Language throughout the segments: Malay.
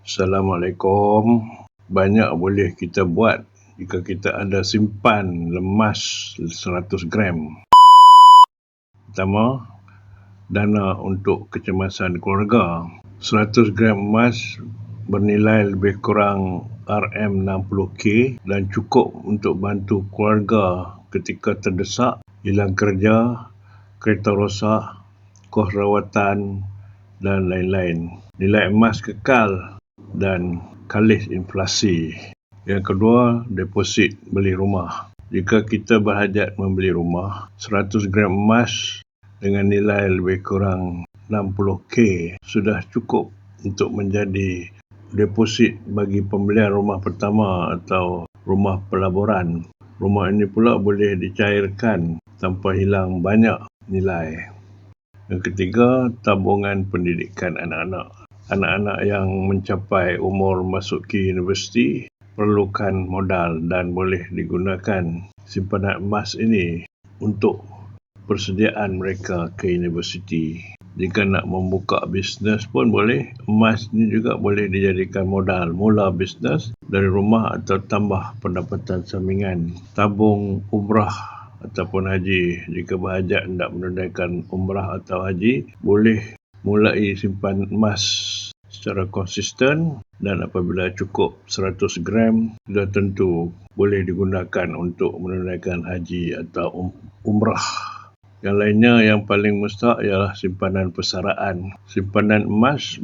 Assalamualaikum. Banyak boleh kita buat jika kita ada simpan emas 100 gram. Pertama, dana untuk kecemasan keluarga. 100 gram emas bernilai lebih kurang RM60K dan cukup untuk bantu keluarga ketika terdesak, hilang kerja, kereta rosak, kos rawatan dan lain-lain. Nilai emas kekal dan kalis inflasi. Yang kedua, deposit beli rumah. Jika kita berhajat membeli rumah, 100 gram emas dengan nilai lebih kurang 60K sudah cukup untuk menjadi deposit bagi pembelian rumah pertama atau rumah pelaburan. Rumah ini pula boleh dicairkan tanpa hilang banyak nilai. Yang ketiga, tabungan pendidikan anak-anak. Anak-anak yang mencapai umur masuki universiti perlukan modal dan boleh digunakan simpanan emas ini untuk persediaan mereka ke universiti. Jika nak membuka bisnes pun boleh, emas ini juga boleh dijadikan modal mula bisnes dari rumah atau tambah pendapatan sampingan. Tabung umrah ataupun haji. Jika berhajat hendak menunaikan umrah atau haji, boleh mulai simpan emas secara konsisten dan apabila cukup 100 gram, sudah tentu boleh digunakan untuk menunaikan haji atau umrah. Yang lainnya yang paling mustahak ialah simpanan persaraan. Simpanan emas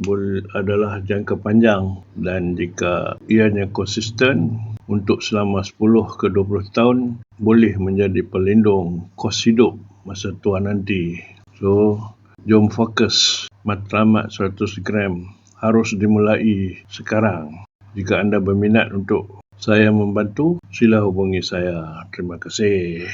adalah jangka panjang dan jika ianya konsisten untuk selama 10 ke 20 tahun, boleh menjadi pelindung kos hidup masa tua nanti. So, jom fokus. Matlamat 100 gram harus dimulai sekarang. Jika anda berminat untuk saya membantu, sila hubungi saya. Terima kasih.